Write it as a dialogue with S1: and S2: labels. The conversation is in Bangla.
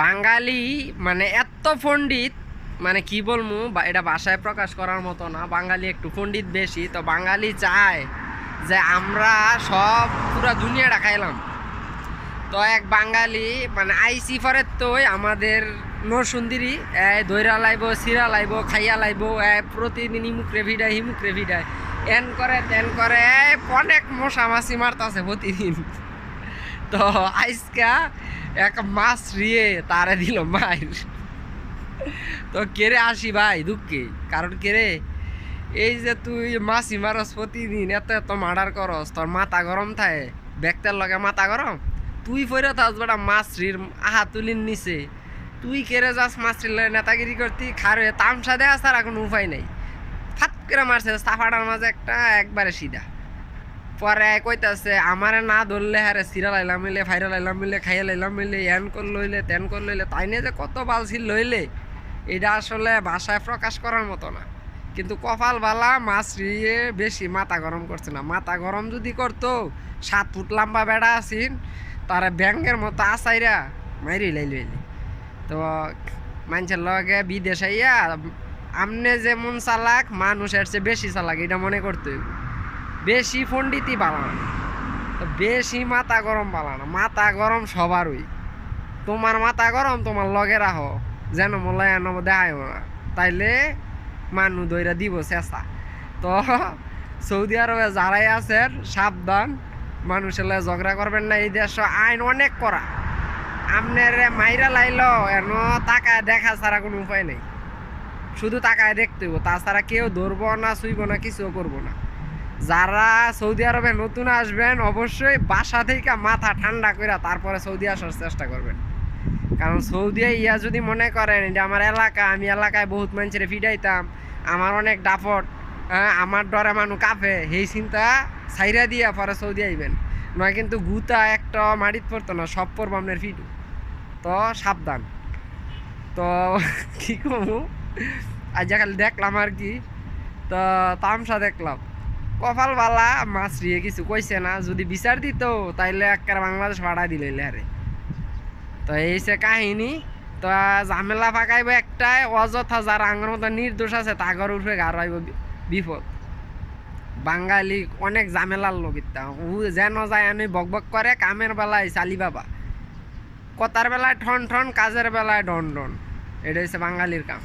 S1: বাঙালি মানে এত পণ্ডিত, মানে কি বলবো বা এটা ভাষায় প্রকাশ করার মতো না। বাঙালি একটু পণ্ডিত বেশি, তো বাঙালি চায় যে আমরা সব পুরা দুনিয়াটা খাইলাম। তো এক বাঙালি মানে আইসি ফরের তোই আমাদের নরসুন্দরী দইরা লাইব, সিরা লাইব, খাইয়া লাইব, প্রতিদিন হিমুকরে ভিডায় এন করে তেন করে, অনেক মশা মাছি মারতাছে প্রতিদিন। তো আইসকা এক মাছ রিয়ে তারে দিল মায়ের। তো কেড়ে আসি ভাই দুঃখে, কারণ কেড়ে এই যে তুই মাছি মারস প্রতিদিন, এত এত মার্ডার করস, তোর মাথা গরম থাকে, ব্যক্তের লগে মাথা গরম, তুই ফেরত থাস বেটা মাছরির আহা তুলির নিচে, তুই কেড়ে যাস মাছরির লগে নেতাগিরি করতি, খারে তামসা দেয়া ছাড়া কোনো উপায় নেই। ফাত করে মারছে সাফাটার মাঝে একটা, একবারে সিধা। পরে কইতাছে আমারে না ধরলে হারে সিরা লাইলাম মিলে, ফাইরা লাইলাম মিলে, খাইয়া লাইলাম মিলে, এন কর লইলে তেন কর লইলে, তাই নিয়ে যে কত বালছিল লইলে এটা আসলে ভাষায় প্রকাশ করার মতো না। কিন্তু কপাল বালা মাছ রিয়ে বেশি মাথা গরম করছে না। মাথা গরম যদি করতো, 7 ফুট লম্বা বেড়া আসিন, তারা ব্যাঙ্গের মতো আসাইরা মাইরি লাইলে। তো মানুষের লগে বিদেশ আইয়া আমনে যেমন চালাক, মানুষের চেয়ে বেশি চালাক এটা মনে করতে, বেশি পণ্ডিতই বালানা, তো বেশি মাথা গরম বালানা। মাথা গরম সবারই, তোমার মাথা গরম তোমার লগে রাখো, যেন মোল্লায় দেখায় না, তাইলে মানুষ দইরা দিব চেষ্টা। তো সৌদি আরবে যারাই আছেন সাবধান, মানুষের লগে ঝগড়া করবেন না। এই দেশ আইন অনেক করা, আপনার মাইরা লাইল এন তাকায় দেখা ছাড়া কোনো উপায় নেই, শুধু তাকায় দেখতে হইব, তাছাড়া কেউ ধরবো না, ছুইব না, কিছুও করবো না। যারা সৌদি আরবে নতুন আসবেন অবশ্যই বাসা থেকে মাথা ঠান্ডা করে তারপরে সৌদি আসার চেষ্টা করবেন। কারণ সৌদি ইয়া যদি মনে করেন এটা আমার এলাকা, আমি এলাকায় বহুত মানুষের ফিডাইতাম, আমার অনেক ডাফট, আমার ডরে মানুষ কাঁপে, সেই চিন্তা ছাইরা দিয়া পরে সৌদি আইবেন, নয় কিন্তু গুতা একটা মাটিত পড়তো না, সব পড়বো আপনার ফিডু। তো সাবধান। তো কি কমু, আজ খালি দেখলাম আর কি, তো তামসা দেখলাম। কপাল বালা মাছ রিয়ে কিছু কইছে না, যদি বিচার দিত তাইলে একটা বাংলাদেশ ভাড়া দিলে আরে। তো এই সে কাহিনী। তো ঝামেলা ফাঁকাইব একটাই, অযথা যারা আঙ্গর মতো নির্দোষ আছে তাগর উঠে গার আইব বিপদ। বাঙালি অনেক ঝামেলার লোক, ইত্যা ও যেন যায় আমি বকবক করে, কামের বেলায় চালি বাবা, কথার বেলায় ঠন ঠন, কাজের বেলায় ডন ডন, এটা হচ্ছে বাঙালির কাম।